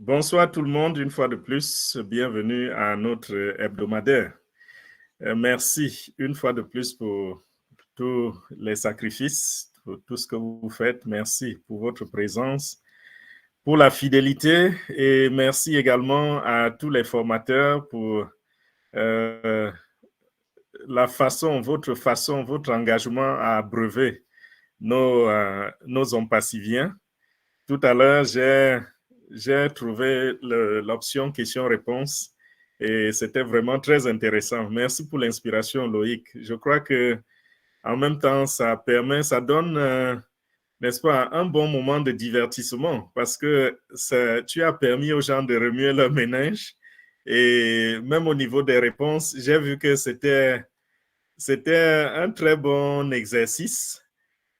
Bonsoir tout le monde, une fois de plus, bienvenue à notre hebdomadaire. Merci une fois de plus pour tous les sacrifices, pour tout ce que vous faites. Merci pour votre présence, pour la fidélité et merci également à tous les formateurs pour votre engagement à abreuver nos Ompassiviens. Tout à l'heure, j'ai trouvé l'option questions-réponses et c'était vraiment très intéressant. Merci pour l'inspiration, Loïc. Je crois que en même temps, ça donne, n'est-ce pas, un bon moment de divertissement parce que tu as permis aux gens de remuer leur méninge et même au niveau des réponses, j'ai vu que c'était un très bon exercice.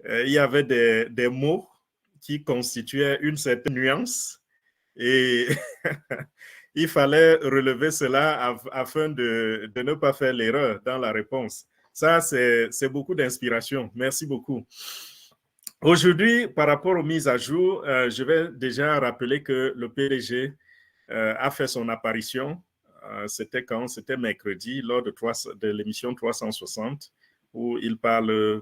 Il y avait des mots qui constituaient une certaine nuance et il fallait relever cela afin de ne pas faire l'erreur dans la réponse. Ça, c'est beaucoup d'inspiration. Merci beaucoup. Aujourd'hui, par rapport aux mises à jour, je vais déjà rappeler que le PDG a fait son apparition. C'était quand? C'était mercredi, lors de l'émission 360, où il parle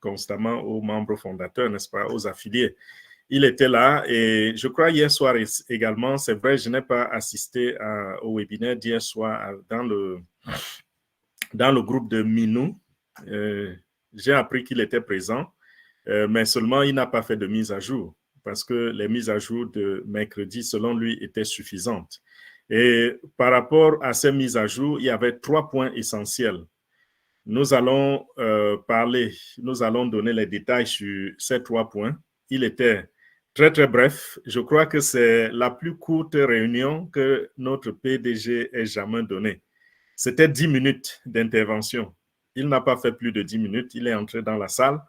constamment aux membres fondateurs, n'est-ce pas, aux affiliés. Il était là et je crois hier soir également, c'est vrai, je n'ai pas assisté au webinaire d'hier soir dans le groupe de Minou. J'ai appris qu'il était présent, mais seulement il n'a pas fait de mise à jour parce que les mises à jour de mercredi, selon lui, étaient suffisantes. Et par rapport à ces mises à jour, il y avait 3 points essentiels. Nous allons nous allons donner les détails sur ces 3 points. Il était très, très bref. Je crois que c'est la plus courte réunion que notre PDG ait jamais donnée. C'était 10 minutes d'intervention. Il n'a pas fait plus de 10 minutes. Il est entré dans la salle.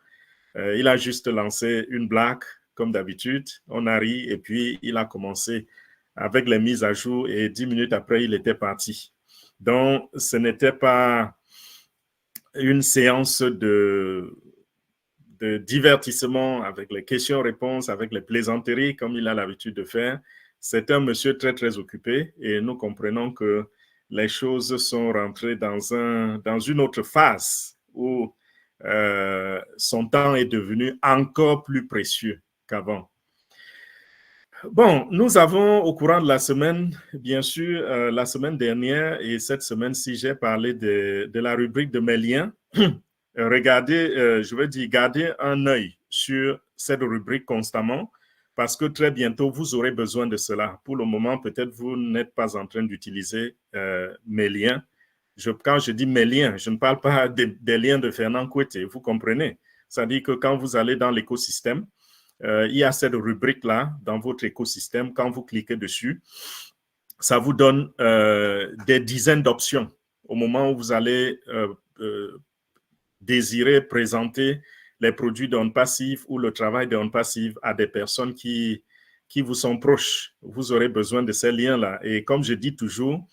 Il a juste lancé une blague, comme d'habitude. On a ri et puis il a commencé avec les mises à jour et 10 minutes après, il était parti. Donc, ce n'était pas une séance de divertissement avec les questions-réponses, avec les plaisanteries, comme il a l'habitude de faire. C'est un monsieur très, très occupé et nous comprenons que les choses sont rentrées dans une autre phase où son temps est devenu encore plus précieux qu'avant. Bon, nous avons au courant de la semaine, bien sûr, la semaine dernière et cette semaine-ci, j'ai parlé de la rubrique de mes liens. Regardez, je veux dire, gardez un œil sur cette rubrique constamment parce que très bientôt, vous aurez besoin de cela. Pour le moment, peut-être vous n'êtes pas en train d'utiliser mes liens. Quand je dis mes liens, je ne parle pas des liens de Fernand Coueté, vous comprenez? C'est-à-dire que quand vous allez dans l'écosystème, il y a cette rubrique-là dans votre écosystème. Quand vous cliquez dessus, ça vous donne des dizaines d'options au moment où vous allez désirer présenter les produits d'OnPassive ou le travail d'OnPassive à des personnes qui vous sont proches. Vous aurez besoin de ces liens-là. Et comme je dis toujours,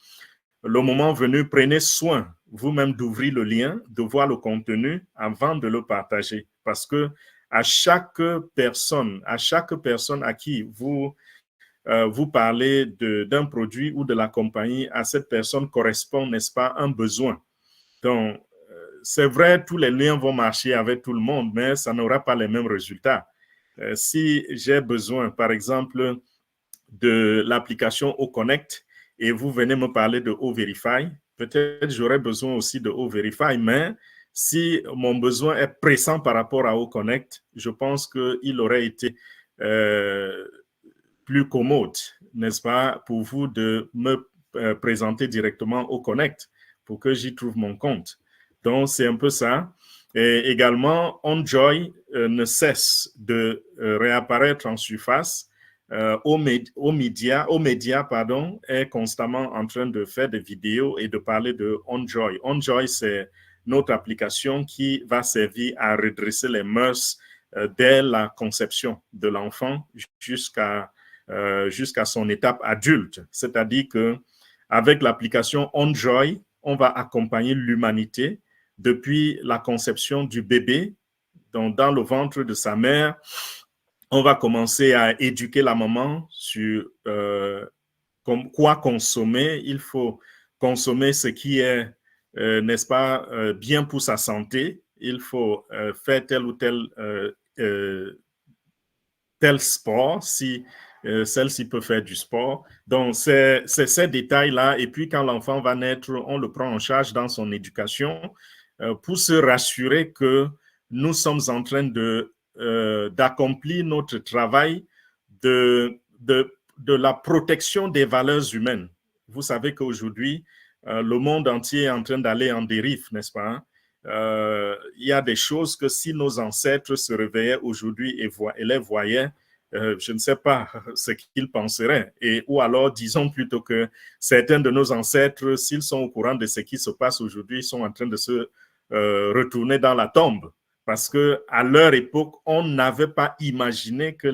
le moment venu, prenez soin vous-même d'ouvrir le lien, de voir le contenu avant de le partager. Parce que à chaque personne à qui vous parlez d'un produit ou de la compagnie, à cette personne correspond, n'est-ce pas, un besoin. Donc, c'est vrai, tous les liens vont marcher avec tout le monde, mais ça n'aura pas les mêmes résultats. Si j'ai besoin, par exemple, de l'application OConnect et vous venez me parler de OVerify, peut-être j'aurais besoin aussi de OVerify, mais si mon besoin est pressant par rapport à OConnect, je pense qu'il aurait été plus commode, n'est-ce pas, pour vous de me présenter directement OConnect pour que j'y trouve mon compte. Donc, c'est un peu ça. Et également, OnJoy ne cesse de réapparaître en surface. Média, est constamment en train de faire des vidéos et de parler de OnJoy. OnJoy, c'est notre application qui va servir à redresser les mœurs dès la conception de l'enfant jusqu'à son étape adulte. C'est-à-dire que avec l'application OnJoy, on va accompagner l'humanité depuis la conception du bébé, donc dans le ventre de sa mère. On va commencer à éduquer la maman sur quoi consommer. Il faut consommer ce qui est, n'est-ce pas, bien pour sa santé. Il faut faire tel ou tel sport, si celle-ci peut faire du sport. Donc, c'est ces détails-là. Et puis, quand l'enfant va naître, on le prend en charge dans son éducation pour se rassurer que nous sommes en train d'accomplir notre travail de la protection des valeurs humaines. Vous savez qu'aujourd'hui, le monde entier est en train d'aller en dérive, n'est-ce pas? Il y a des choses que si nos ancêtres se réveillaient aujourd'hui et les voyaient, je ne sais pas ce qu'ils penseraient. Ou alors, disons plutôt que certains de nos ancêtres, s'ils sont au courant de ce qui se passe aujourd'hui, sont en train de se retourner dans la tombe. Parce qu'à leur époque, on n'avait pas imaginé que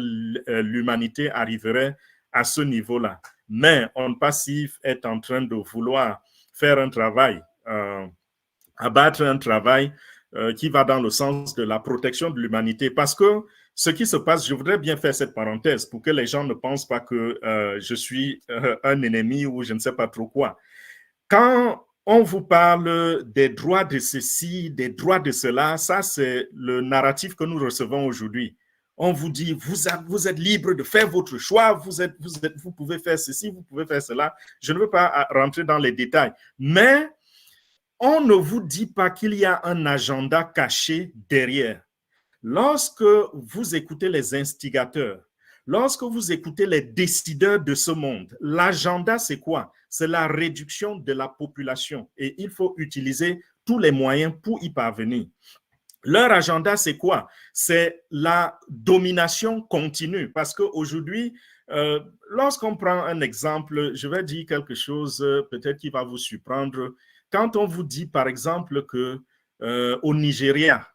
l'humanité arriverait à ce niveau-là. Mais On Passif est en train de vouloir faire un travail, abattre un travail qui va dans le sens de la protection de l'humanité. Parce que ce qui se passe, je voudrais bien faire cette parenthèse pour que les gens ne pensent pas que je suis un ennemi ou je ne sais pas trop quoi. Quand on vous parle des droits de ceci, des droits de cela, ça c'est le narratif que nous recevons aujourd'hui. On vous dit, vous êtes libre de faire votre choix, vous pouvez faire ceci, vous pouvez faire cela. Je ne veux pas rentrer dans les détails, mais on ne vous dit pas qu'il y a un agenda caché derrière. Lorsque vous écoutez les instigateurs, lorsque vous écoutez les décideurs de ce monde, l'agenda, c'est quoi? C'est la réduction de la population et il faut utiliser tous les moyens pour y parvenir. Leur agenda, c'est quoi? C'est la domination continue parce qu'aujourd'hui, lorsqu'on prend un exemple, je vais dire quelque chose peut-être qui va vous surprendre. Quand on vous dit, par exemple, qu'au Nigeria,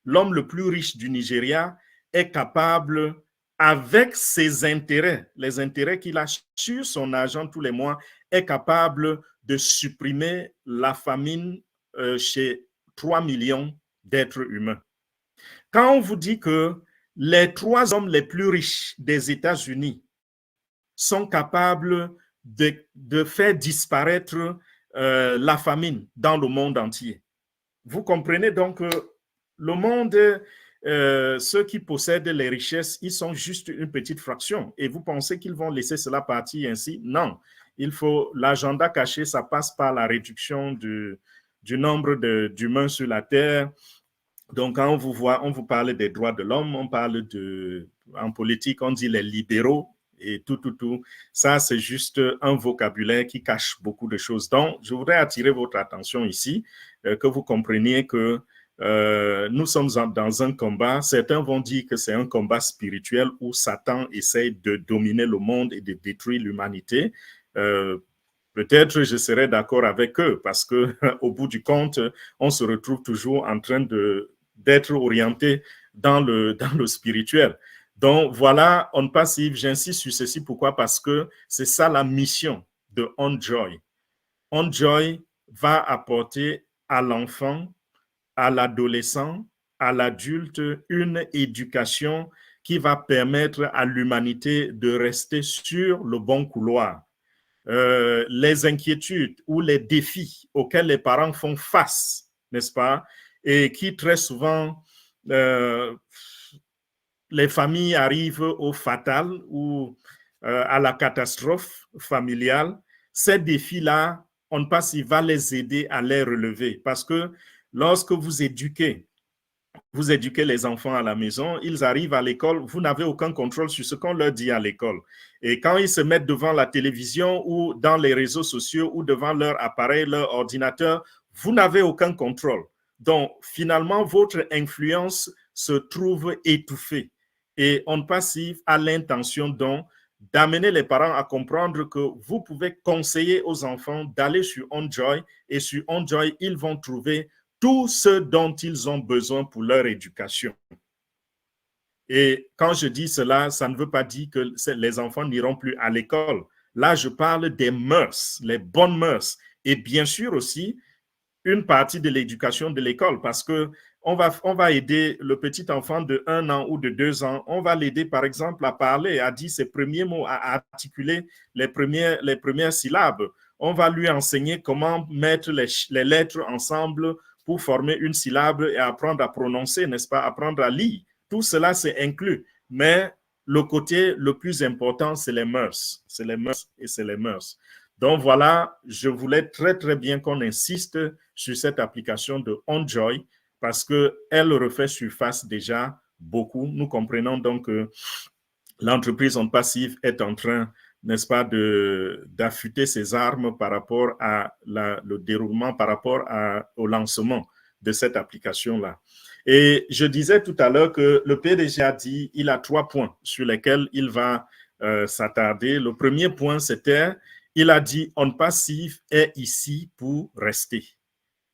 l'homme le plus riche du Nigeria est capable, avec ses intérêts, les intérêts qu'il a sur son argent tous les mois, est capable de supprimer la famine chez 3 millions d'êtres humains. Quand on vous dit que les 3 hommes les plus riches des États-Unis sont capables de faire disparaître la famine dans le monde entier, vous comprenez donc que le monde, ceux qui possèdent les richesses, ils sont juste une petite fraction. Et vous pensez qu'ils vont laisser cela partir ainsi? Non. Il faut, l'agenda caché, ça passe par la réduction du nombre d'humains sur la Terre. Donc, quand on vous parle des droits de l'homme, on parle en politique, on dit les libéraux et tout. Ça, c'est juste un vocabulaire qui cache beaucoup de choses. Donc, je voudrais attirer votre attention ici, que vous compreniez que nous sommes dans un combat. Certains vont dire que c'est un combat spirituel où Satan essaie de dominer le monde et de détruire l'humanité. Peut-être je serais d'accord avec eux parce qu'au bout du compte, on se retrouve toujours en train d'être orienté dans le spirituel. Donc voilà, On Passif, j'insiste sur ceci. Pourquoi? Parce que c'est ça la mission de On Joy. On Joy va apporter à l'enfant, à l'adolescent, à l'adulte, une éducation qui va permettre à l'humanité de rester sur le bon couloir. Les inquiétudes ou les défis auxquels les parents font face, n'est-ce pas? Et qui très souvent, les familles arrivent au fatal ou à la catastrophe familiale. Ces défis-là, On Passif va les aider à les relever parce que lorsque vous éduquez les enfants à la maison, ils arrivent à l'école, vous n'avez aucun contrôle sur ce qu'on leur dit à l'école. Et quand ils se mettent devant la télévision ou dans les réseaux sociaux ou devant leur appareil, leur ordinateur, vous n'avez aucun contrôle. Donc, finalement, votre influence se trouve étouffée. Et On Passif a l'intention donc d'amener les parents à comprendre que vous pouvez conseiller aux enfants d'aller sur On Joy et sur On Joy, ils vont trouver tout ce dont ils ont besoin pour leur éducation. Et quand je dis cela, ça ne veut pas dire que les enfants n'iront plus à l'école. Là, je parle des mœurs, les bonnes mœurs. Et bien sûr aussi, une partie de l'éducation de l'école parce que on va aider le petit enfant de 1 an ou de 2 ans, on va l'aider par exemple à parler, à dire ses premiers mots, à articuler les premières syllabes. On va lui enseigner comment mettre les lettres ensemble pour former une syllabe et apprendre à prononcer, n'est-ce pas, apprendre à lire. Tout cela, c'est inclus. Mais le côté le plus important, c'est les mœurs. C'est les mœurs et c'est les mœurs. Donc voilà, je voulais très, très bien qu'on insiste sur cette application de OnJoy parce qu'elle refait surface déjà beaucoup. Nous comprenons donc que l'entreprise On Passive est en train, n'est-ce pas, d'affûter ses armes par rapport à le déroulement, par rapport au lancement de cette application-là. Et je disais tout à l'heure que le PDG a dit il a 3 points sur lesquels il va s'attarder. Le premier point, c'était, il a dit On Passive est ici pour rester.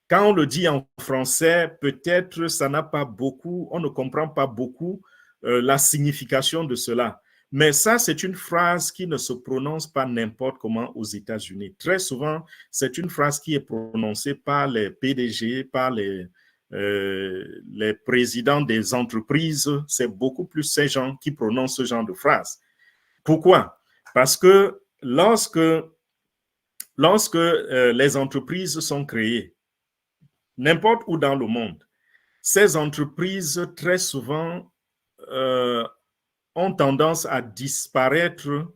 Quand on le dit en français, peut-être ça n'a pas beaucoup, on ne comprend pas beaucoup la signification de cela. Mais ça, c'est une phrase qui ne se prononce pas n'importe comment aux États-Unis. Très souvent, c'est une phrase qui est prononcée par les PDG, par les présidents des entreprises. C'est beaucoup plus ces gens qui prononcent ce genre de phrase. Pourquoi? Parce que lorsque les entreprises sont créées, n'importe où dans le monde, ces entreprises, très souvent, ont tendance à disparaître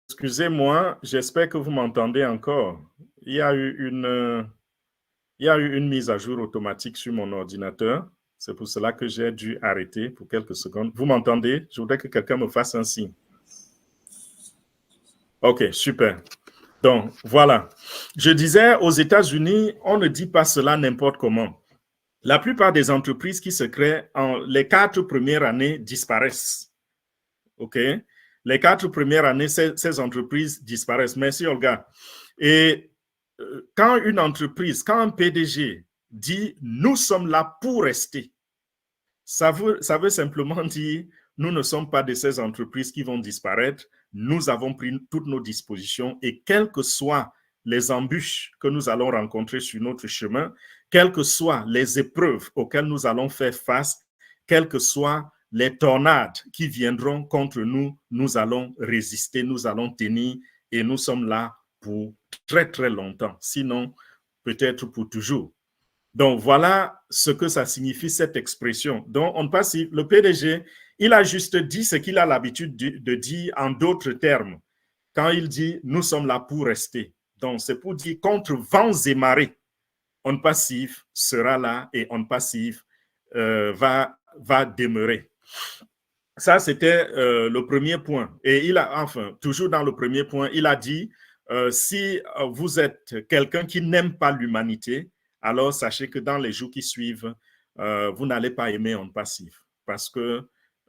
Excusez-moi, j'espère que vous m'entendez encore. Il y a eu une mise à jour automatique sur mon ordinateur. C'est pour cela que j'ai dû arrêter pour quelques secondes. Vous m'entendez? Je voudrais que quelqu'un me fasse un signe. OK, super. Donc, voilà. Je disais, aux États-Unis, on ne dit pas cela n'importe comment. La plupart des entreprises qui se créent, les 4 premières années disparaissent. OK? Les 4 premières années, ces entreprises disparaissent. Merci, Olga. Et quand une entreprise, quand un PDG dit « nous sommes là pour rester », ça veut simplement dire « nous ne sommes pas de ces entreprises qui vont disparaître, nous avons pris toutes nos dispositions et quelles que soient les embûches que nous allons rencontrer sur notre chemin, quelles que soient les épreuves auxquelles nous allons faire face, quelles que soient les tornades qui viendront contre nous, nous allons résister, nous allons tenir et nous sommes là pour très, très longtemps, sinon peut-être pour toujours. » Donc, voilà ce que ça signifie, cette expression. Donc, on passe, le PDG, il a juste dit ce qu'il a l'habitude de dire en d'autres termes. Quand il dit « nous sommes là pour rester », donc c'est pour dire contre vents et marées, On Passive sera là et On Passive va demeurer. Ça, c'était le premier point. Et il a, enfin, toujours dans le premier point, il a dit, si vous êtes quelqu'un qui n'aime pas l'humanité, alors sachez que dans les jours qui suivent, vous n'allez pas aimer On Passive. Parce que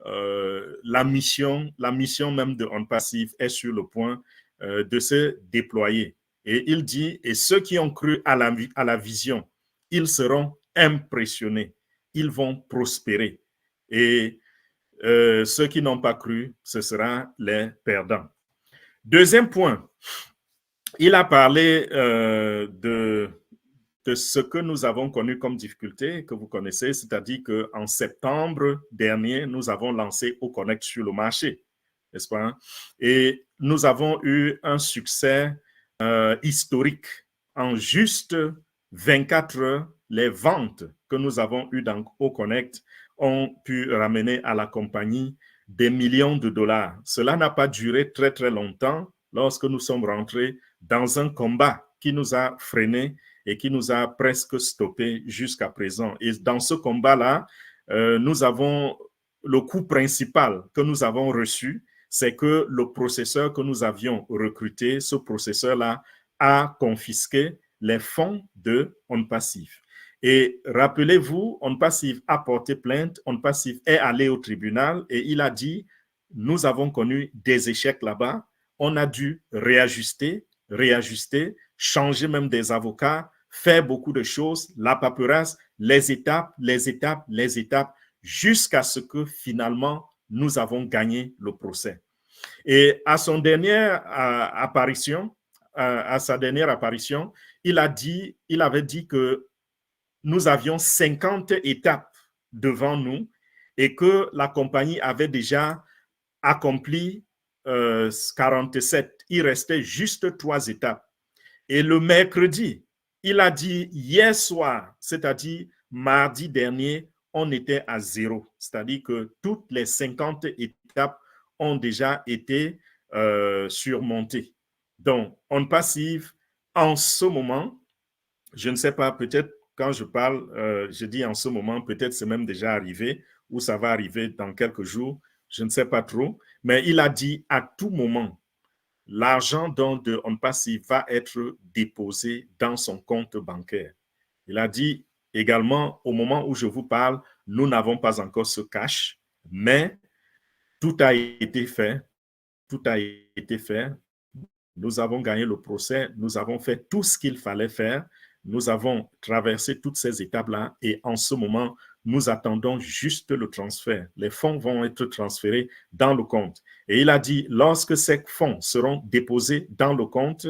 la mission même de On Passive est sur le point de se déployer. Et il dit, et ceux qui ont cru à la vision, ils seront impressionnés, ils vont prospérer. Et ceux qui n'ont pas cru, ce sera les perdants. Deuxième point, il a parlé de ce que nous avons connu comme difficulté, que vous connaissez, c'est-à-dire qu'en septembre dernier, nous avons lancé OConnect sur le marché, n'est-ce pas? Et nous avons eu un succès historique. En juste 24 heures, les ventes que nous avons eues dans OConnect ont pu ramener à la compagnie des millions de dollars. Cela n'a pas duré très, très longtemps lorsque nous sommes rentrés dans un combat qui nous a freinés et qui nous a presque stoppés jusqu'à présent. Et dans ce combat-là, nous avons le coût principal que nous avons reçu, c'est que le processeur que nous avions recruté, ce processeur-là, a confisqué les fonds de On Passive. Et rappelez-vous, On Passive a porté plainte, On Passive est allé au tribunal et il a dit, nous avons connu des échecs là-bas, on a dû réajuster, changer même des avocats, faire beaucoup de choses, la paperasse, les étapes, jusqu'à ce que finalement nous avons gagné le procès. Et à son dernière apparition, à sa dernière apparition, il avait dit que nous avions 50 étapes devant nous et que la compagnie avait déjà accompli 47. Il restait juste 3 étapes. Et le mercredi, il a dit hier soir, c'est-à-dire mardi dernier, on était à 0. C'est-à-dire que toutes les 50 étapes ont déjà été surmontées. Donc, on passive en ce moment, je ne sais pas, peut-être quand je parle, je dis en ce moment, peut-être c'est même déjà arrivé ou ça va arriver dans quelques jours, je ne sais pas trop, mais il a dit à tout moment, l'argent de On Passive va être déposé dans son compte bancaire. Il a dit également, au moment où je vous parle, nous n'avons pas encore ce cash, mais tout a été fait. Tout a été fait. Nous avons gagné le procès. Nous avons fait tout ce qu'il fallait faire. Nous avons traversé toutes ces étapes-là et en ce moment, nous attendons juste le transfert. Les fonds vont être transférés dans le compte. Et il a dit, lorsque ces fonds seront déposés dans le compte,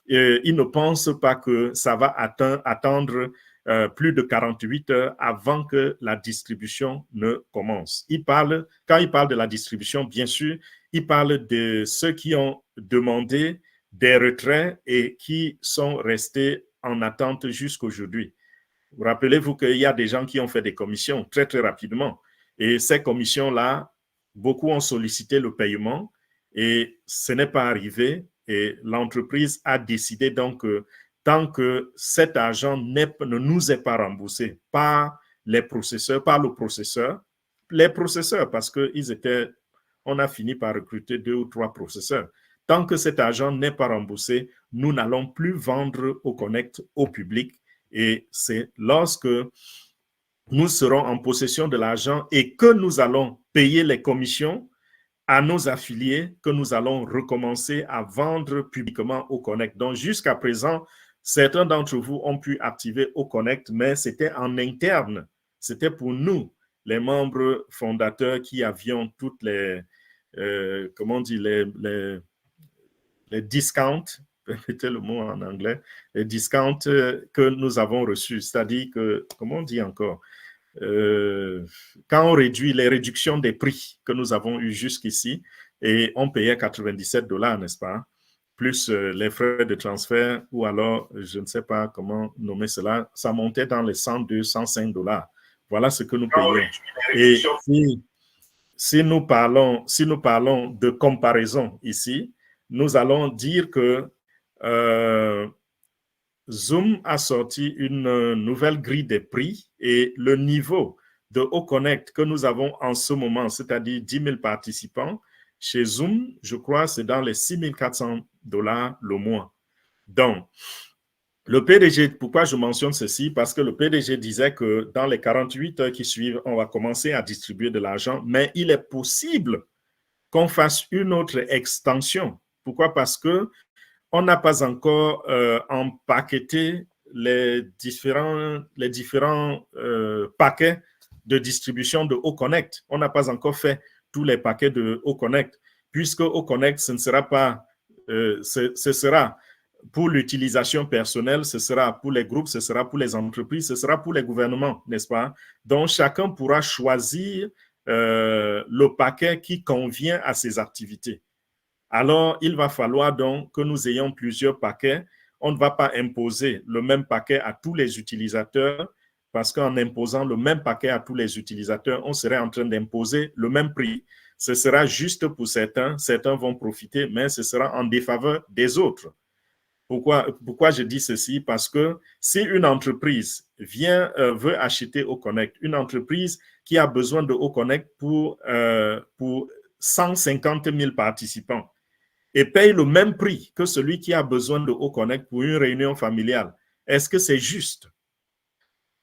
il ne pense pas que ça va attendre plus de 48 heures avant que la distribution ne commence. Quand il parle de la distribution, bien sûr, il parle de ceux qui ont demandé des retraits et qui sont restés en attente jusqu'aujourd'hui. Vous rappelez-vous qu'il y a des gens qui ont fait des commissions très, très rapidement. Et ces commissions-là, beaucoup ont sollicité le paiement et ce n'est pas arrivé. Et l'entreprise a décidé donc que tant que cet argent ne nous est pas remboursé par les processeurs, par le processeur, les processeurs, parce on a fini par recruter 2 ou 3 processeurs. Tant que cet argent n'est pas remboursé, nous n'allons plus vendre au Connect au public. Et c'est lorsque nous serons en possession de l'argent et que nous allons payer les commissions à nos affiliés que nous allons recommencer à vendre publiquement au Connect. Donc, jusqu'à présent, certains d'entre vous ont pu activer au Connect, mais c'était en interne. C'était pour nous, les membres fondateurs qui avions toutes les, comment on dit, les discounts, permettez le mot en anglais, les discounts que nous avons reçus. C'est-à-dire que, comment on dit encore, quand on réduit les réductions des prix que nous avons eues jusqu'ici, et on payait 97 $, n'est-ce pas? Plus les frais de transfert, ou alors, je ne sais pas comment nommer cela, ça montait dans les 102, 105 $. Voilà ce que nous payions. Et si nous parlons de comparaison ici, nous allons dire que Zoom a sorti une nouvelle grille des prix et le niveau de Haut Connect que nous avons en ce moment, c'est-à-dire 10 000 participants, chez Zoom, je crois, c'est dans les 6 400 $ le mois. Donc, le PDG, pourquoi je mentionne ceci? Parce que le PDG disait que dans les 48 heures qui suivent, on va commencer à distribuer de l'argent, mais il est possible qu'on fasse une autre extension. Pourquoi? Parce que on n'a pas encore empaqueté les différents paquets de distribution de Haut Connect. On n'a pas encore fait tous les paquets de Haut Connect, puisque Haut Connect, ce ne sera pas, ce sera pour l'utilisation personnelle, ce sera pour les groupes, ce sera pour les entreprises, ce sera pour les gouvernements, n'est-ce pas? Donc, chacun pourra choisir le paquet qui convient à ses activités. Alors, il va falloir donc que nous ayons plusieurs paquets. On ne va pas imposer le même paquet à tous les utilisateurs parce qu'en imposant le même paquet à tous les utilisateurs, on serait en train d'imposer le même prix. Ce sera juste pour certains, certains vont profiter, mais ce sera en défaveur des autres. Pourquoi je dis ceci? Parce que si une entreprise veut acheter Haut Connect, une entreprise qui a besoin de Haut Connect pour 150 000 participants, et paye le même prix que celui qui a besoin de Haut Connect pour une réunion familiale, est-ce que c'est juste?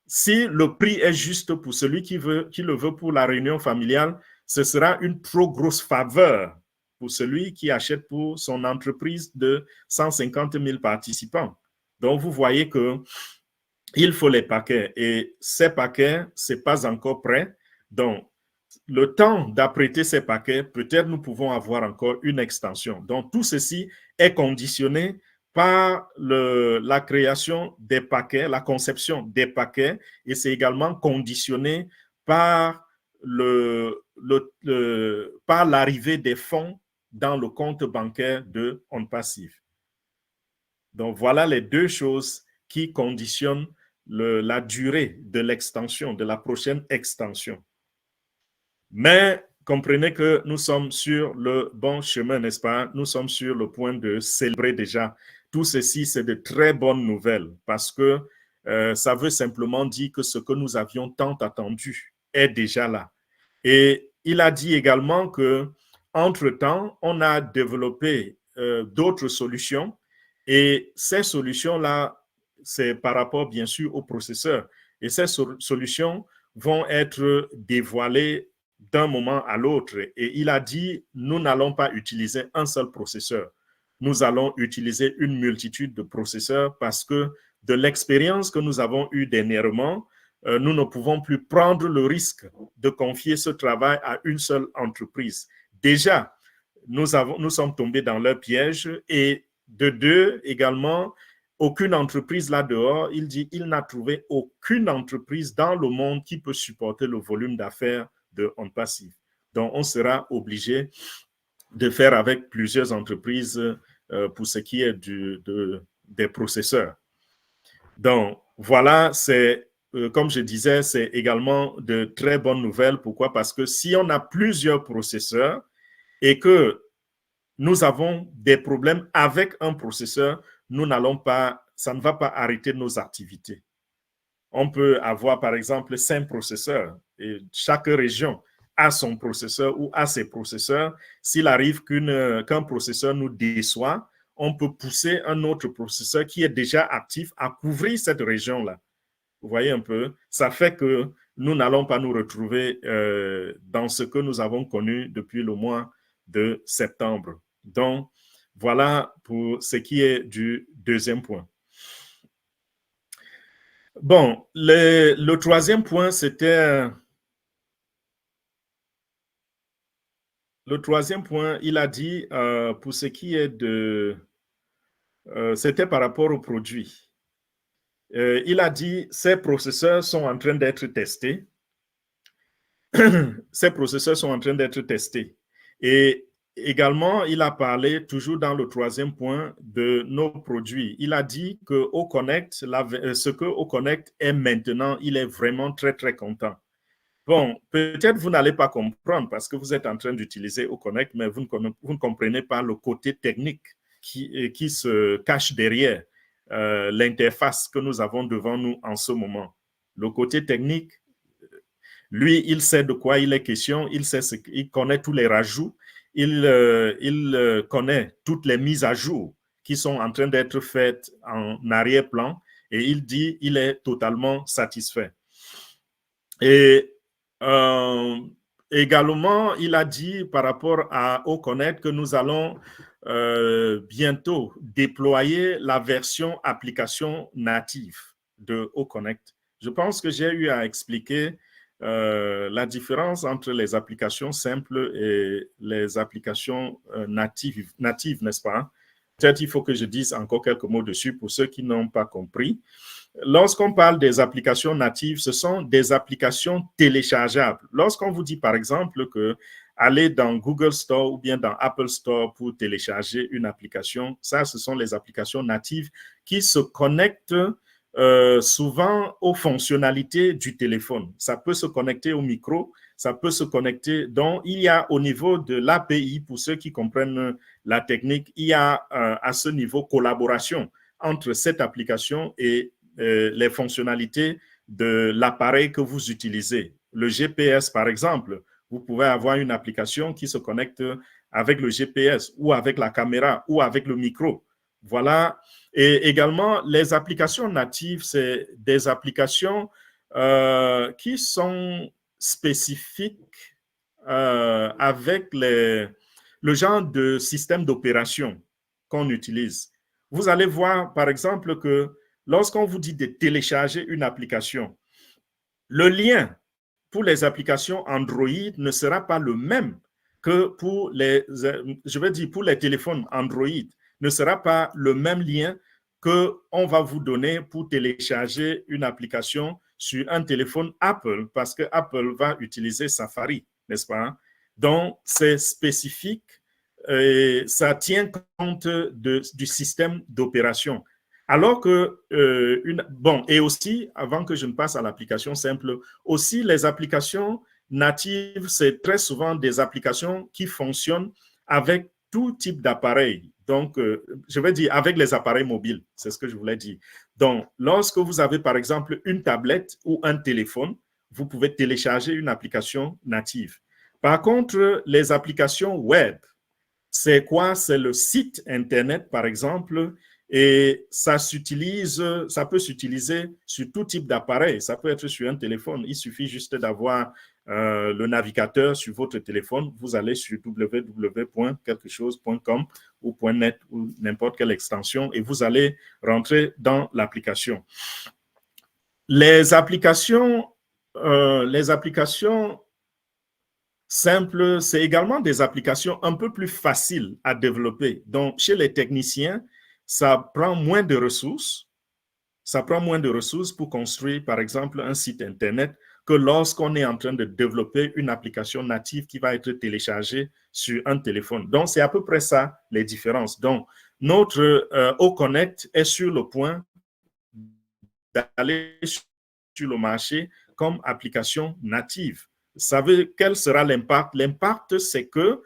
Si le prix est juste pour celui qui le veut pour la réunion familiale, ce sera une trop grosse faveur pour celui qui achète pour son entreprise de 150 000 participants. Donc, vous voyez qu'il faut les paquets et ces paquets, ce n'est pas encore prêt. Donc, le temps d'apprêter ces paquets, peut-être nous pouvons avoir encore une extension. Donc, tout ceci est conditionné par la création des paquets, la conception des paquets, et c'est également conditionné par par l'arrivée des fonds dans le compte bancaire de OnPassive. Donc, voilà les deux choses qui conditionnent la durée de l'extension, de la prochaine extension. Mais comprenez que nous sommes sur le bon chemin, n'est-ce pas? Nous sommes sur le point de célébrer déjà. Tout ceci, c'est de très bonnes nouvelles parce que ça veut simplement dire que ce que nous avions tant attendu est déjà là. Et il a dit également que, entre-temps, on a développé d'autres solutions et ces solutions-là, c'est par rapport bien sûr au processeur. Et ces solutions vont être dévoilées d'un moment à l'autre. Et il a dit, nous n'allons pas utiliser un seul processeur. Nous allons utiliser une multitude de processeurs parce que de l'expérience que nous avons eue dernièrement, nous ne pouvons plus prendre le risque de confier ce travail à une seule entreprise. Déjà, nous sommes tombés dans leur piège et de deux, également, aucune entreprise là-dehors, il dit, il n'a trouvé aucune entreprise dans le monde qui peut supporter le volume d'affaires de OnPassive. Donc, on sera obligé de faire avec plusieurs entreprises pour ce qui est des processeurs. Donc, voilà, c'est, comme je disais, c'est également de très bonnes nouvelles. Pourquoi? Parce que si on a plusieurs processeurs et que nous avons des problèmes avec un processeur, nous n'allons pas, ça ne va pas arrêter nos activités. On peut avoir, par exemple, 5 processeurs et chaque région a son processeur ou a ses processeurs. S'il arrive qu'un processeur nous déçoit, on peut pousser un autre processeur qui est déjà actif à couvrir cette région-là. Vous voyez un peu, ça fait que nous n'allons pas nous retrouver dans ce que nous avons connu depuis le mois de septembre. Donc, voilà pour ce qui est du deuxième point. Bon, le troisième point, c'était... Le troisième point, il a dit, pour ce qui est de... c'était par rapport aux produits. Il a dit, ces processeurs sont en train d'être testés. Ces processeurs sont en train d'être testés. Et également, il a parlé, toujours dans le troisième point, de nos produits. Il a dit que Oconnect, ce que Oconnect est maintenant, il est vraiment très, très content. Bon, peut-être vous n'allez pas comprendre parce que vous êtes en train d'utiliser Oconnect, mais vous ne comprenez pas le côté technique qui se cache derrière l'interface que nous avons devant nous en ce moment. Le côté technique, lui, il sait de quoi il est question, il connaît tous les rajouts, il connaît toutes les mises à jour qui sont en train d'être faites en arrière-plan et il dit il est totalement satisfait. Et également, il a dit par rapport à Oconnect que nous allons bientôt déployer la version application native de Oconnect. Je pense que j'ai eu à expliquer la différence entre les applications simples et les applications natives, n'est-ce pas? Peut-être il faut que je dise encore quelques mots dessus pour ceux qui n'ont pas compris. Lorsqu'on parle des applications natives, ce sont des applications téléchargeables. Lorsqu'on vous dit, par exemple, que aller dans Google Store ou bien dans Apple Store pour télécharger une application, ça, ce sont les applications natives qui se connectent souvent aux fonctionnalités du téléphone. Ça peut se connecter au micro, ça peut se connecter. Donc, il y a au niveau de l'API, pour ceux qui comprennent la technique, il y a à ce niveau collaboration entre cette application et les fonctionnalités de l'appareil que vous utilisez. Le GPS, par exemple, vous pouvez avoir une application qui se connecte avec le GPS ou avec la caméra ou avec le micro. Voilà. Et également, les applications natives, c'est des applications qui sont spécifiques avec le genre de système d'opération qu'on utilise. Vous allez voir, par exemple, que lorsqu'on vous dit de télécharger une application, le lien pour les applications Android ne sera pas le même que pour je veux dire, pour les téléphones Android, ne sera pas le même lien qu'on va vous donner pour télécharger une application sur un téléphone Apple, parce que Apple va utiliser Safari, n'est-ce pas? Donc, c'est spécifique et ça tient compte du système d'opération. Alors que, bon, et aussi, avant que je ne passe à l'application simple, aussi les applications natives, c'est très souvent des applications qui fonctionnent avec tout type d'appareil. Donc, je vais dire avec les appareils mobiles, c'est ce que je voulais dire. Donc, lorsque vous avez par exemple une tablette ou un téléphone, vous pouvez télécharger une application native. Par contre, les applications web, c'est quoi? C'est le site Internet, par exemple, et ça peut s'utiliser sur tout type d'appareil. Ça peut être sur un téléphone. Il suffit juste d'avoir le navigateur sur votre téléphone. Vous allez sur www.quelquechose.com ou .net ou n'importe quelle extension et vous allez rentrer dans l'application. Les applications simples, c'est également des applications un peu plus faciles à développer. Donc, chez les techniciens, ça prend moins de ressources. Ça prend moins de ressources pour construire, par exemple, un site Internet que lorsqu'on est en train de développer une application native qui va être téléchargée sur un téléphone. Donc, c'est à peu près ça, les différences. Donc, notre Oconnect est sur le point d'aller sur le marché comme application native. Vous savez quel sera l'impact? L'impact, c'est que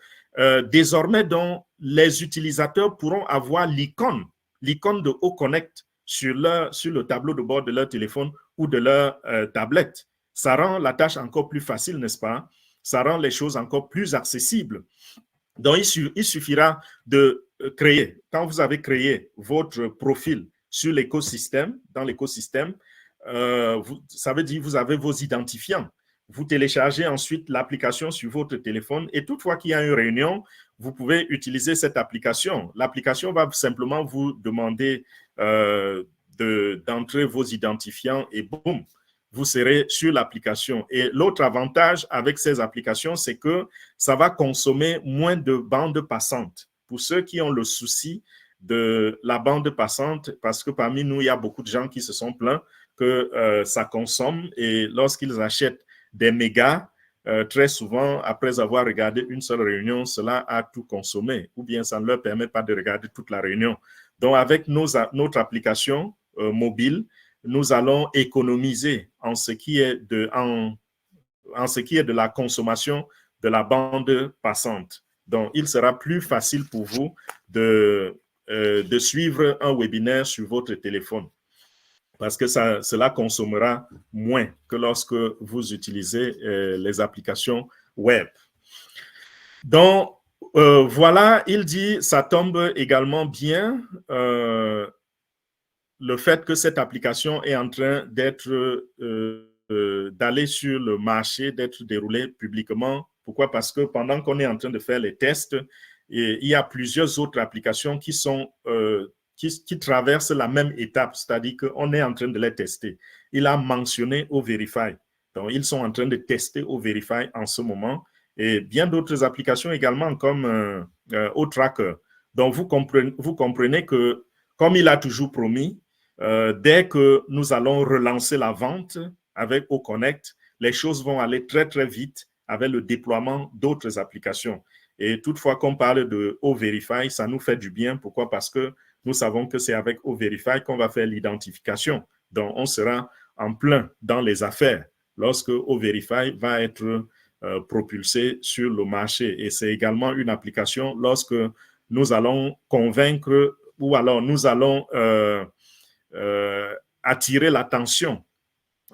désormais, donc, les utilisateurs pourront avoir l'icône de Oconnect sur le tableau de bord de leur téléphone ou de leur tablette. Ça rend la tâche encore plus facile, n'est-ce pas? Ça rend les choses encore plus accessibles. Donc, il suffira de créer, quand vous avez créé votre profil sur l'écosystème, dans l'écosystème, ça veut dire que vous avez vos identifiants. Vous téléchargez ensuite l'application sur votre téléphone et toutefois qu'il y a une réunion, vous pouvez utiliser cette application. L'application va simplement vous demander d'entrer vos identifiants et boum, vous serez sur l'application. Et l'autre avantage avec ces applications, c'est que ça va consommer moins de bandes passantes. Pour ceux qui ont le souci de la bande passante, parce que parmi nous, il y a beaucoup de gens qui se sont plaints que ça consomme et lorsqu'ils achètent des mégas, très souvent, après avoir regardé une seule réunion, cela a tout consommé ou bien ça ne leur permet pas de regarder toute la réunion. Donc, avec notre application mobile, nous allons économiser en ce qui est de la consommation de la bande passante. Donc, il sera plus facile pour vous de suivre un webinaire sur votre téléphone parce que cela consommera moins que lorsque vous utilisez les applications web. Donc, voilà, il dit, ça tombe également bien le fait que cette application est en train d'aller sur le marché, d'être déroulée publiquement. Pourquoi? Parce que pendant qu'on est en train de faire les tests, il y a plusieurs autres applications qui traversent la même étape, c'est-à-dire qu'on est en train de les tester. Il a mentionné O-Verify. Donc, ils sont en train de tester O-Verify en ce moment et bien d'autres applications également comme O-Tracker. Donc, vous comprenez que, comme il a toujours promis, dès que nous allons relancer la vente avec Oconnect, les choses vont aller très, très vite avec le déploiement d'autres applications. Et toutefois, qu'on parle de O-Verify, ça nous fait du bien. Pourquoi? Parce que nous savons que c'est avec O-Verify qu'on va faire l'identification. Donc, on sera en plein dans les affaires lorsque O-Verify va être propulsé sur le marché. Et c'est également une application lorsque nous allons convaincre ou alors nous allons attirer l'attention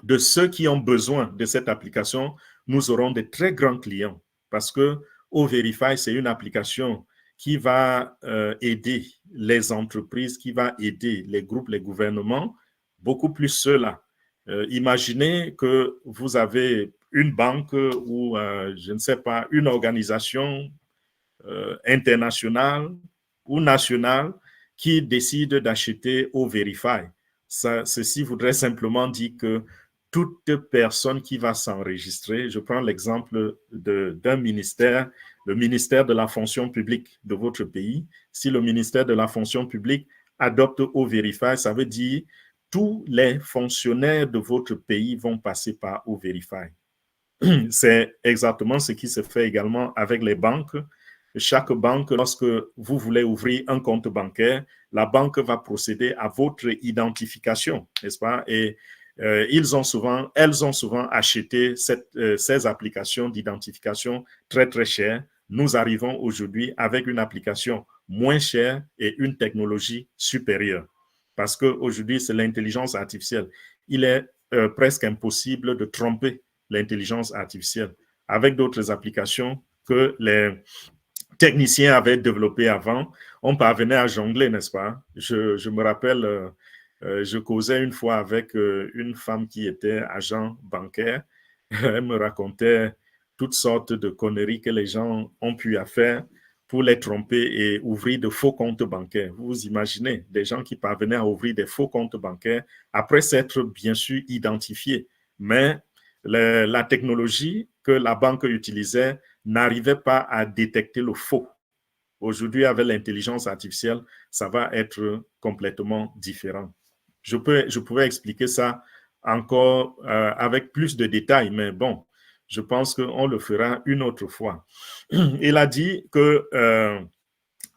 de ceux qui ont besoin de cette application, nous aurons de très grands clients parce que O-Verify, c'est une application qui va aider les entreprises, qui va aider les groupes, les gouvernements, beaucoup plus ceux-là. Imaginez que vous avez une banque ou, je ne sais pas, une organisation internationale ou nationale qui décide d'acheter O-Verify. Ceci voudrait simplement dire que toute personne qui va s'enregistrer, je prends l'exemple d'un ministère, le ministère de la fonction publique de votre pays. Si le ministère de la fonction publique adopte O-Verify, ça veut dire tous les fonctionnaires de votre pays vont passer par O-Verify. C'est exactement ce qui se fait également avec les banques. Chaque banque, lorsque vous voulez ouvrir un compte bancaire, la banque va procéder à votre identification, n'est-ce pas? Et elles ont souvent acheté ces applications d'identification très, très chères. Nous arrivons aujourd'hui avec une application moins chère et une technologie supérieure. Parce qu'aujourd'hui, c'est l'intelligence artificielle. Il est presque impossible de tromper l'intelligence artificielle avec d'autres applications que les techniciens avaient développées avant. On parvenait à jongler, n'est-ce pas? Je me rappelle, je causais une fois avec une femme qui était agent bancaire. Elle me racontait toutes sortes de conneries que les gens ont pu faire pour les tromper et ouvrir de faux comptes bancaires. Vous imaginez des gens qui parvenaient à ouvrir des faux comptes bancaires après s'être bien sûr identifiés. Mais la technologie que la banque utilisait n'arrivait pas à détecter le faux. Aujourd'hui, avec l'intelligence artificielle, ça va être complètement différent. Je pouvais expliquer ça encore avec plus de détails, mais bon, je pense qu'on le fera une autre fois. Il a dit que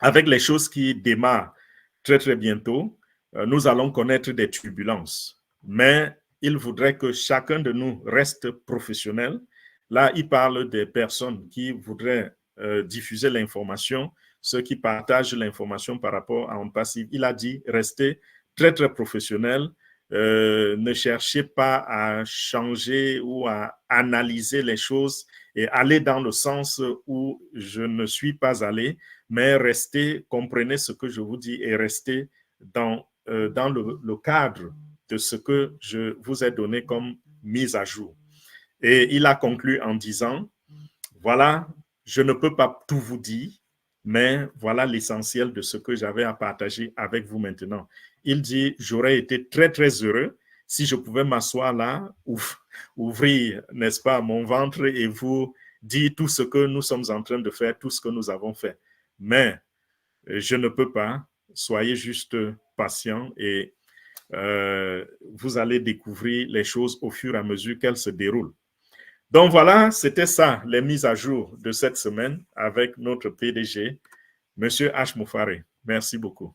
avec les choses qui démarrent très, très bientôt, nous allons connaître des turbulences. Mais il voudrait que chacun de nous reste professionnel. Là, il parle des personnes qui voudraient diffuser l'information, ceux qui partagent l'information par rapport à un passif. Il a dit restez très, très professionnel. Ne cherchez pas à changer ou à analyser les choses et aller dans le sens où je ne suis pas allé, mais restez, comprenez ce que je vous dis et restez dans le cadre de ce que je vous ai donné comme mise à jour. Et il a conclu en disant, voilà, je ne peux pas tout vous dire, mais voilà l'essentiel de ce que j'avais à partager avec vous maintenant. Il dit, j'aurais été très, très heureux si je pouvais m'asseoir là, ouvrir, n'est-ce pas, mon ventre et vous dire tout ce que nous sommes en train de faire, tout ce que nous avons fait. Mais je ne peux pas. Soyez juste patient et vous allez découvrir les choses au fur et à mesure qu'elles se déroulent. Donc voilà, c'était ça, les mises à jour de cette semaine avec notre PDG, M. H. Moufaré. Merci beaucoup.